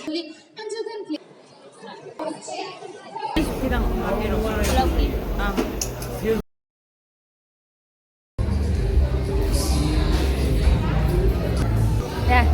And you can click. Lovely. Yeah.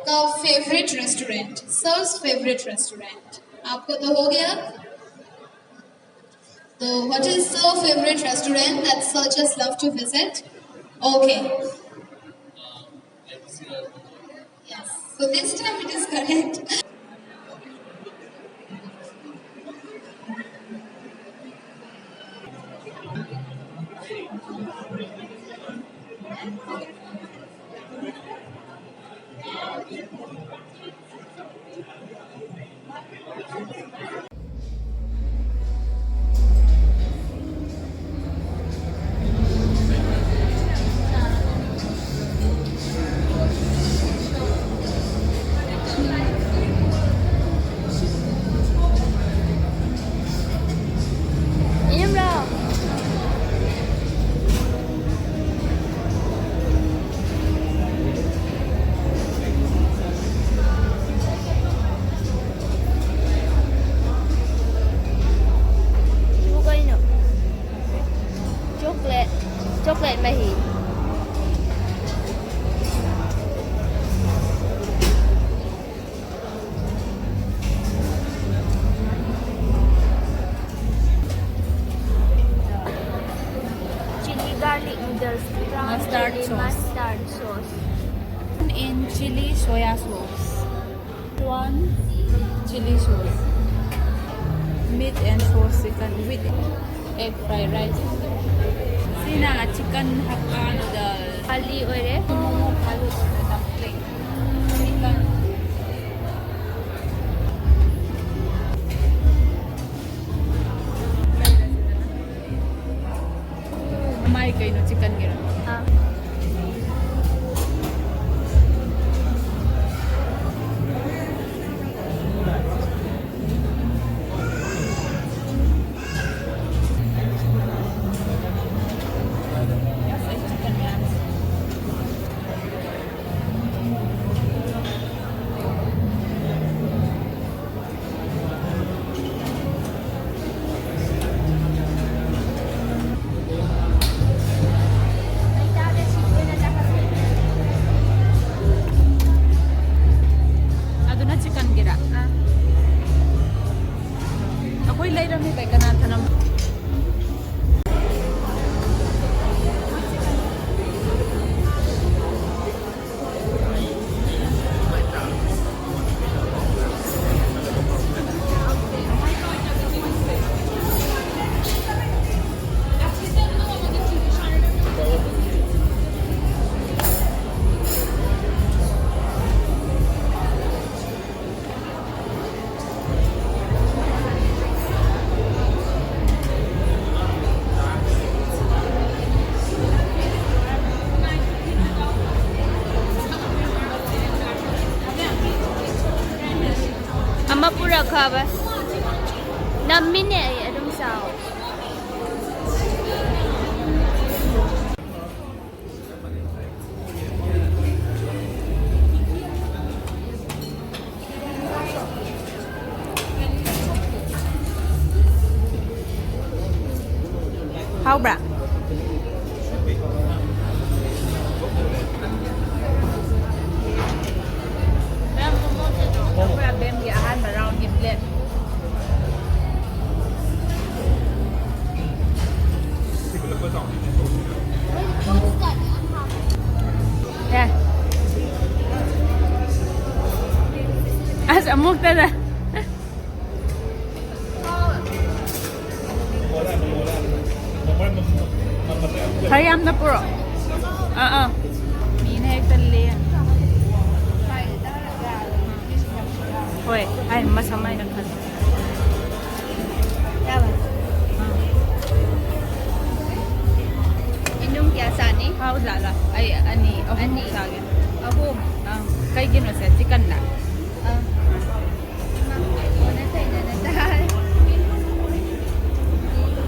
का favourite restaurant sir's favourite restaurant आपको तो हो गया तो what is the favourite restaurant that sir just love to visit okay yes so this time it is correct Chocolate mahi. Chili garlic noodles. Mustard sauce. Mustard sauce. In chili soya sauce. One chili sauce. Meat and sauce chicken with egg fried rice. Sina chicken hakka noodle. Ali ore. Momo palu dumpling. Chicken. Mai kayo no chicken giro. Ah. Aduna chicken gira. Ako'y layram ni kay kanata nam. Ama pura ka ba? Namin eh, anong sao? How bra? Problem di ahan around himlet. Yeah. bas amok ta da. Hayam na puro. Mi na ek talle yan. Hoy, ay masamay na kan. Inom kya sani? How lala? Ay ani Ani. sa akin. Ahom. Kay gino sa chicken na. Wala tayo na natahal.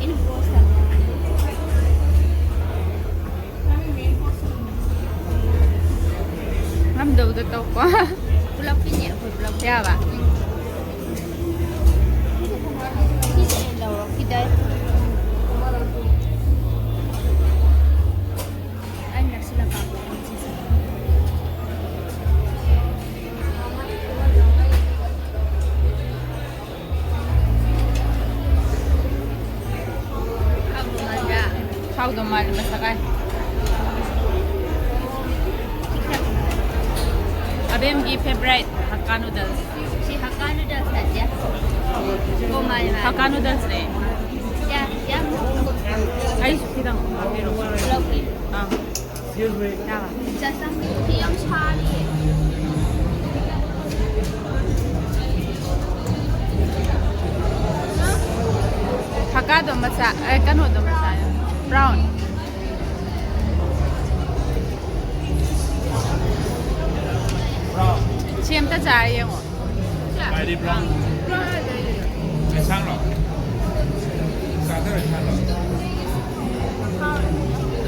Inbosan. Ngam daw daw ko. Pulap niya. Pulap. Kaya ba? Kita yung laro. Kita. Ay, nagsila pa ako. Ang gumanda. How do mal masakay? Abim gi favorite Hakka noodles. Si Hakka noodles saja. Kumain Hakka noodles ne. Ya, ya. Ay pirang pero. Lagi. Excuse me. Yawa. Jasam yang chali. Hakka do masa ay kano do masa. Brown. Brown. ชิมตาจ่ายยังอ่ะ 买的 brown。没香了。啥子人看了？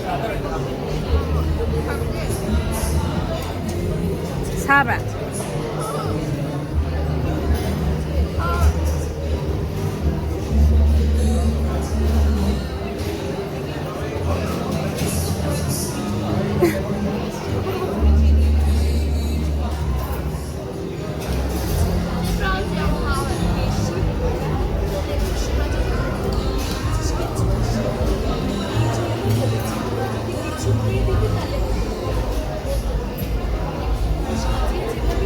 啥子人看了？ ชาบอ่ะ Thank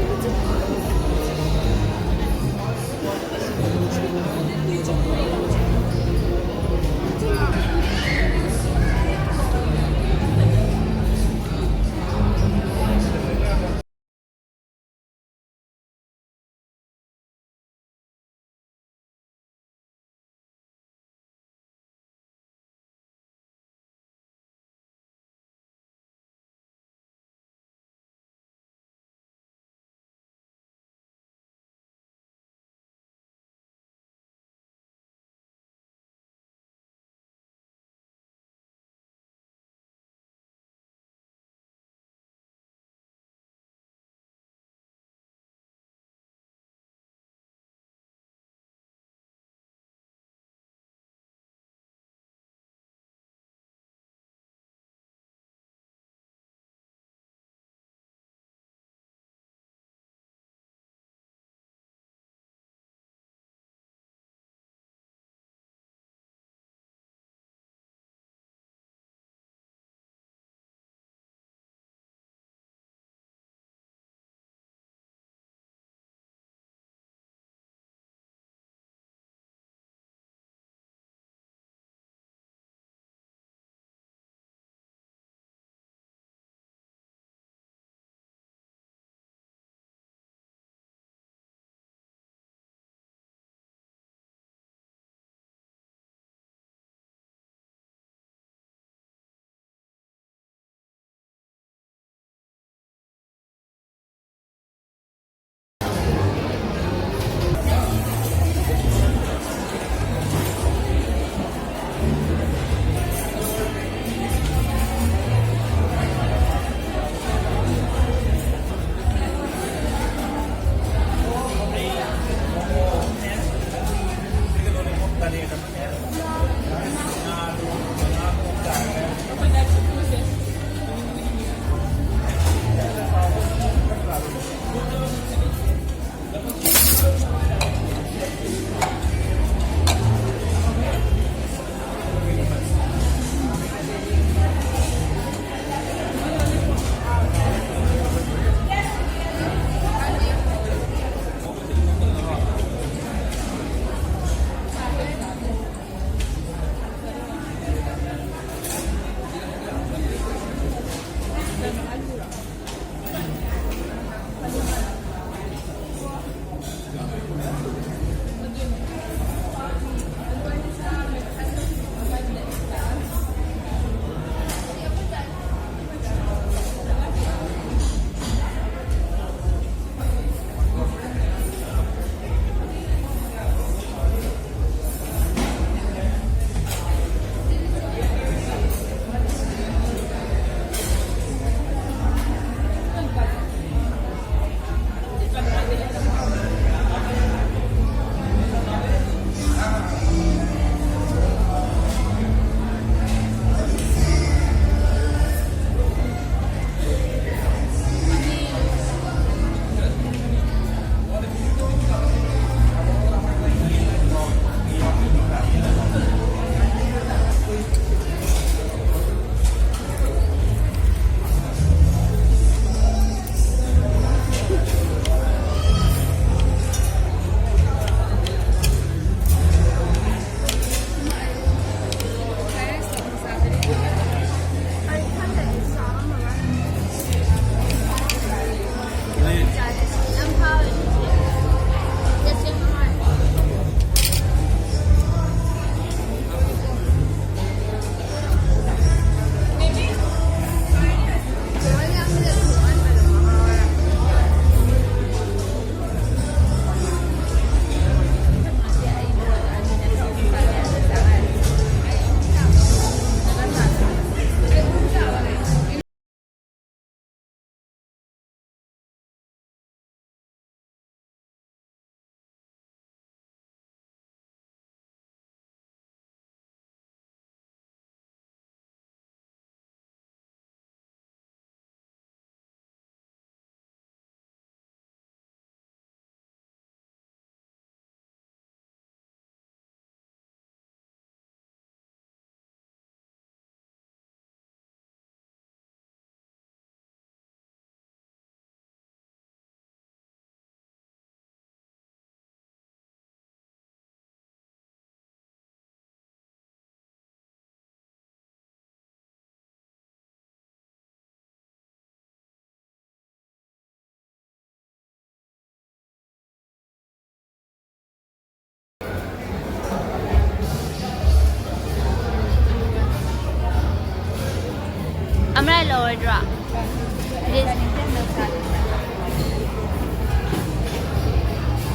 ꯌꯥꯗ꯭ꯔꯣ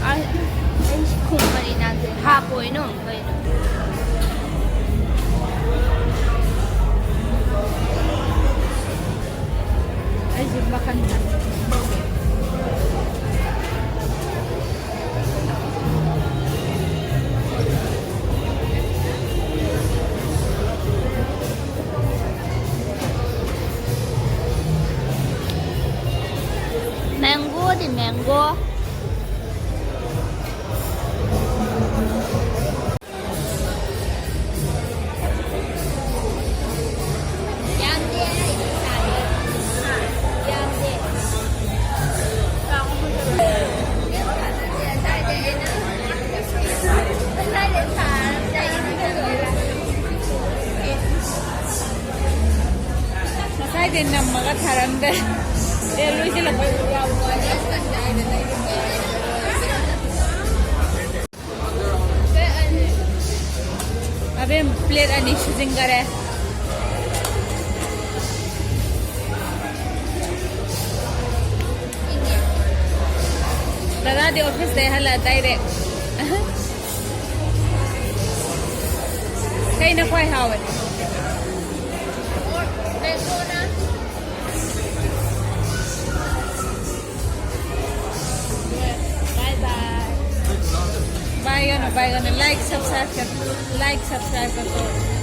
ꯑꯩ ꯈꯨꯝꯕꯅꯤꯅ ꯍꯥꯞꯄꯣꯏꯅꯣ ꯀꯩꯅꯣ ꯑꯩꯁꯨ ꯃꯈꯟ mango mango ꯉꯁꯥꯏꯗꯤ ꯅꯝꯃꯒ ꯊꯥꯔꯝꯗꯦ ꯂꯣꯏꯁꯤꯜꯂꯛꯄ ꯑꯕꯦꯝ plate ꯑꯅꯤ ꯁꯨꯖꯤꯟꯈꯔꯦ ꯗꯗꯥꯗꯤ ꯑꯣꯐꯤꯁꯇꯩ ꯍꯜꯂꯛꯑ direct ꯀꯩꯅ ꯈ꯭ꯋꯥꯏ ꯍꯥꯎꯋꯦ Bye, like, subscribe,